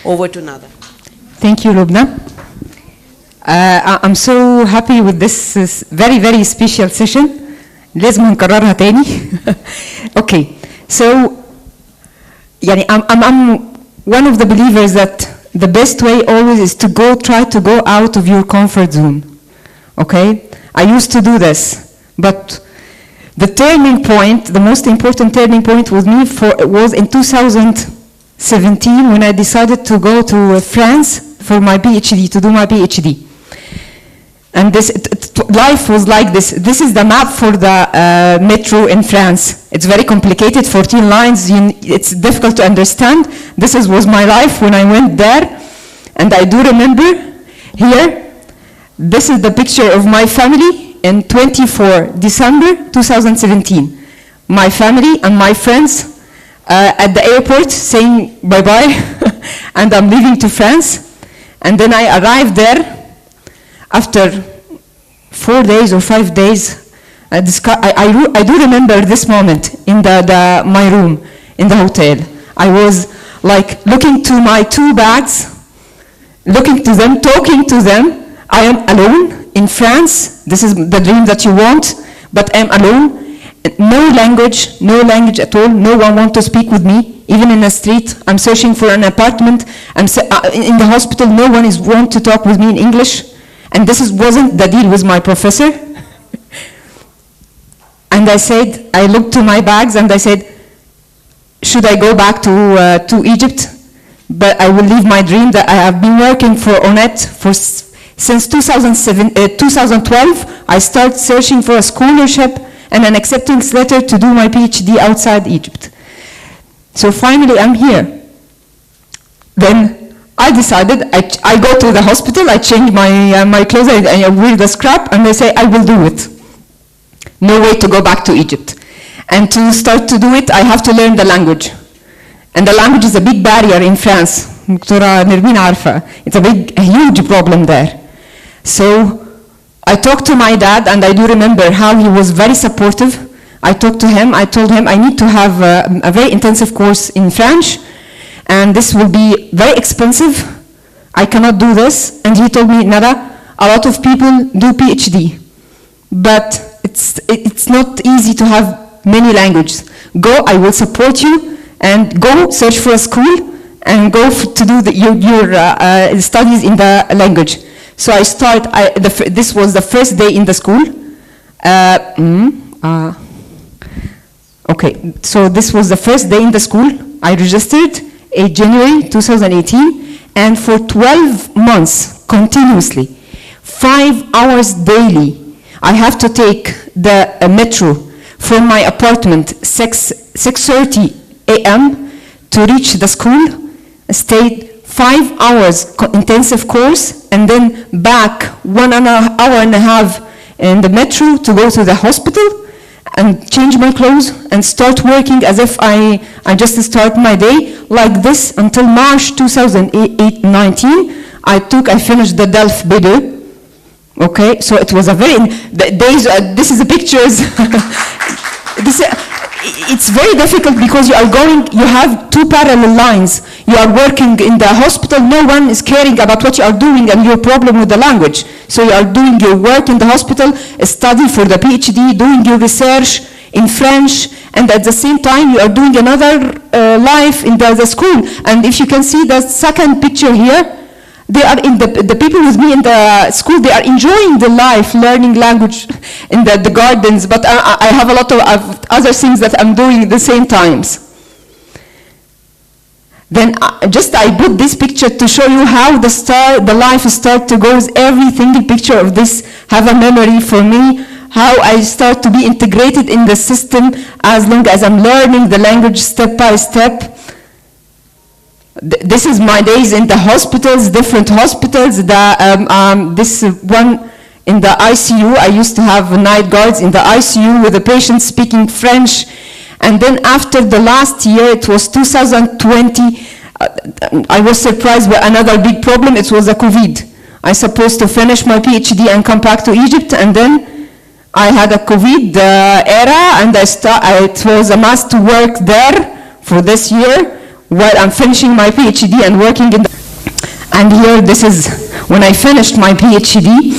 Over to Nada. Thank you, Lubna. I'm so happy with this very, very special session. لازم نكررها تاني. Okay, so I'm one of the believers that the best way always is to try to go out of your comfort zone. Okay, I used to do this, but the turning point, the most important turning point was in 2017 when I decided to go to France for my PhD, to do my PhD. And life was like this. This is the map for the metro in France. It's very complicated, 14 lines, it's difficult to understand. This was my life when I went there. And I do remember here, this is the picture of my family in 24 December 2017. My family and my friends at the airport saying bye-bye, and I'm leaving to France. And then I arrived there after 4 days or 5 days. I do remember this moment in my room in the hotel. I was like looking to my 2 bags, looking to them, talking to them. I am alone in France. This is the dream that you want, but I'm alone. No language at all. No one wants to speak with me, even in the street. I'm searching for an apartment. I'm in the hospital. No one wants to talk with me in English. And this wasn't the deal with my professor. And I looked to my bags and I said, should I go back to Egypt? But I will leave my dream that I have been working on it since 2012. I started searching for a scholarship and an acceptance letter to do my PhD outside Egypt. So finally I'm here. Then I decided, I go to the hospital, I change my clothes, I wear the scrap, and they say, I will do it. No way to go back to Egypt. And to start to do it, I have to learn the language. And the language is a big barrier in France. It's a huge problem there. So I talked to my dad, and I do remember how he was very supportive. I talked to him, I told him I need to have a very intensive course in French, and this will be very expensive. I cannot do this. And he told me, Nada, a lot of people do PhD, but it's not easy to have many languages. Go, I will support you, and go search for a school, and go to do your studies in the language. So I this was the first day in the school. Okay, so this was the first day in the school. I registered in January 2018, and for 12 months continuously, 5 hours daily, I have to take the metro from my apartment 6:30 a.m. to reach the school, stayed 5 hours intensive course, and then back 1 hour and a half in the metro to go to the hospital and change my clothes and start working as if I just start my day like this until March 2019. I finished the Delft B2. Okay, so it was a very, this is the pictures. It's very difficult because you have 2 parallel lines. You are working in the hospital, no one is caring about what you are doing and your problem with the language. So you are doing your work in the hospital, study for the PhD, doing your research in French, and at the same time you are doing another life in the school. And if you can see the second picture here, they are the people with me in the school, they are enjoying the life, learning language in the gardens, but I have a lot of other things that I'm doing at the same times. Then I put this picture to show you how the life starts to go. Every single picture of this have a memory for me, how I start to be integrated in the system as long as I'm learning the language step by step. This is my days in the hospitals, different hospitals. This one in the ICU, I used to have night guards in the ICU with the patients speaking French. And then after the last year, it was 2020, I was surprised by another big problem. It was the COVID. I was supposed to finish my PhD and come back to Egypt, and then I had a COVID era, and it was a must to work there for this year while I'm finishing my PhD and working in the And here, this is when I finished my PhD.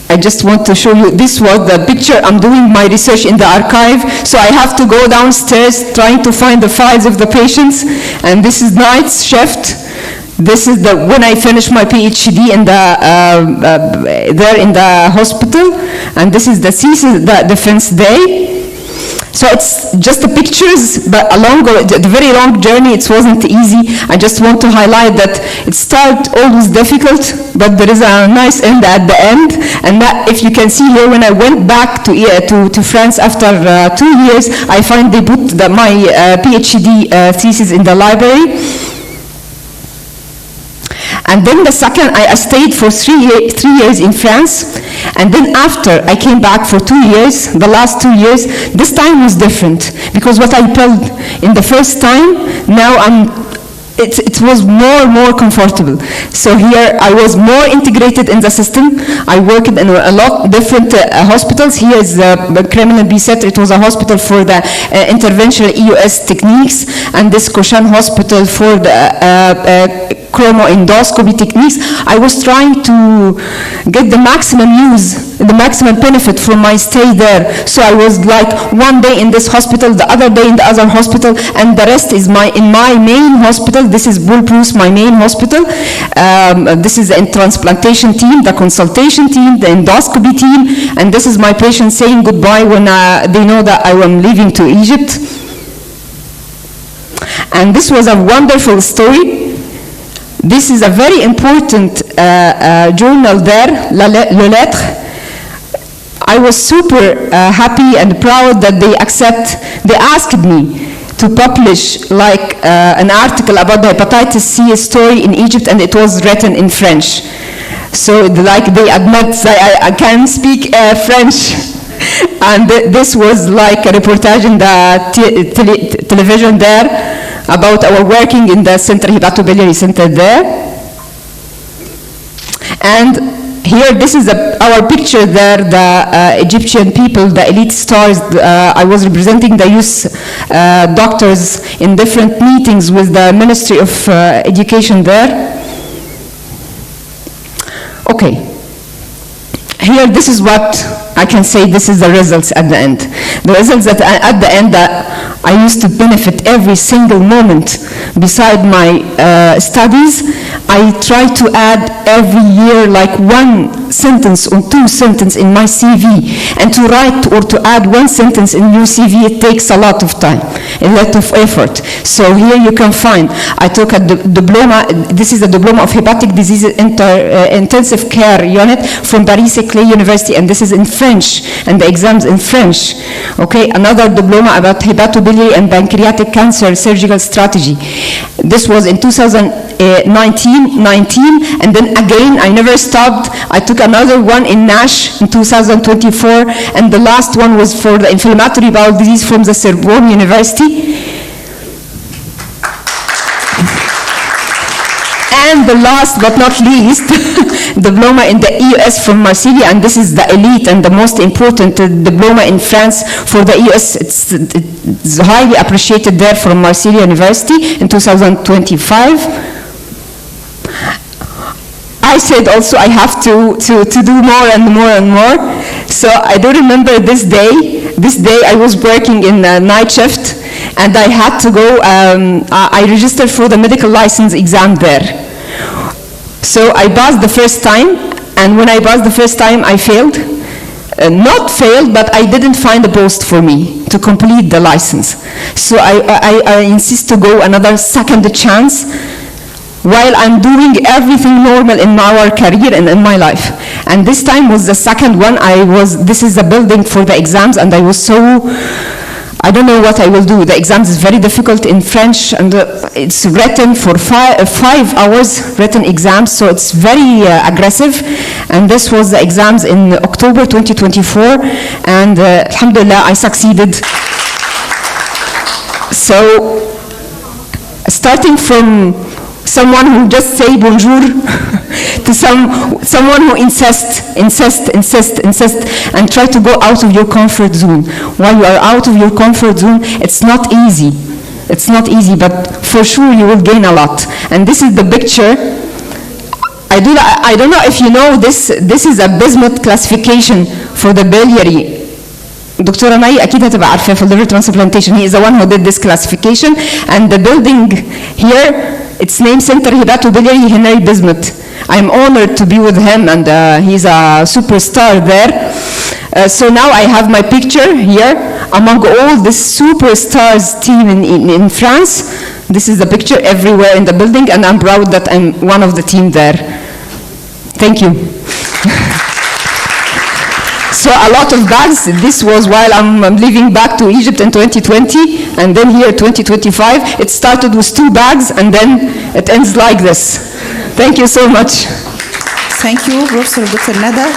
I just want to show you, this was the picture. I'm doing my research in the archive, so I have to go downstairs trying to find the files of the patients, and this is night shift. This is when I finished my PhD in there in the hospital, and this is the thesis, the defense day. So it's just the pictures, but the very long journey, it wasn't easy. I just want to highlight that it started always difficult, but there is a nice end at the end. And that, if you can see here, when I went back to France after 2 years, I find they put my PhD thesis in the library. And then the second, I stayed for 3 years in France. And then after, I came back for 2 years, the last 2 years. This time was different, because what I told in the first time, now it was more comfortable. So here I was more integrated in the system. I worked in a lot of different hospitals. Here is the Criminal Center. It was a hospital for the interventional EUS techniques, and this Cochin Hospital for the chromoendoscopy techniques. I was trying to get the maximum use, the maximum benefit from my stay there. So I was like one day in this hospital, the other day in the other hospital, and the rest is in my main hospital. This is Bulprus, my main hospital. This is the transplantation team, the consultation team, the endoscopy team, and this is my patient saying goodbye when they know that I am leaving to Egypt. And this was a wonderful story. This is a very important journal there, Le Lettre. I was super happy and proud that they asked me to publish like an article about the hepatitis C story in Egypt, and it was written in French. So like they admit I can speak French. And this was like a reportage in the television there about our working in the center, hepatobiliary center there. And here, this is our picture there, the Egyptian people, the elite stars. I was representing the youth doctors in different meetings with the Ministry of Education there. Okay. Here, this is what I can say, this is the results at the end. The results at the end that I used to benefit every single moment beside my studies. I try to add every year like 1 sentence or 2 sentences in my CV. And to write or to add 1 sentence in your CV, it takes a lot of time, a lot of effort. So here you can find, I took a diploma, this is a diploma of hepatic disease intensive care unit from Paris-Saclay University, and this is in French, and the exams in French. Okay, another diploma about hepatobiliary and pancreatic cancer surgical strategy. This was in 2019, and then again, I never stopped. I took another one in NASH in 2024, and the last one was for the inflammatory bowel disease from the Sorbonne University. And the last but not least, diploma in the EUS from Marseille, and this is the elite and the most important diploma in France for the EUS. It's highly appreciated there from Marseille University in 2025. I said also I have to do more and more and more. So I do remember this day. This day I was working in a night shift, and I had to go, I registered for the medical license exam there. So I passed the first time, and when I passed the first time, I failed. Not failed, but I didn't find a post for me to complete the license. So I insist to go another second chance while I'm doing everything normal in our career and in my life. And this time was the second one. This is the building for the exams, and I was so, I don't know what I will do. The exams is very difficult in French, and it's written for 5 hours, written exams, so it's very aggressive. And this was the exams in October 2024, and alhamdulillah, I succeeded. So, starting from someone who just say bonjour to someone who insist, and try to go out of your comfort zone. While you are out of your comfort zone, it's not easy. It's not easy, but for sure you will gain a lot. And this is the picture. I don't know if you know this. This is a bismuth classification for the biliary. دكتورة مي أكيد هتبقى عارفة في liver transplantation. He is the one who did this classification. And the building here, its name Center Hepatobiliary Henry Bismuth. I'm honored to be with him, and he's a superstar there. So now I have my picture here among all the superstars team in France. This is the picture everywhere in the building, and I'm proud that I'm one of the team there. Thank you. So a lot of bags. This was while I'm leaving back to Egypt in 2020, and then here 2025. It started with 2 bags, and then it ends like this. Thank you so much. Thank you, Professor Dr. Nada.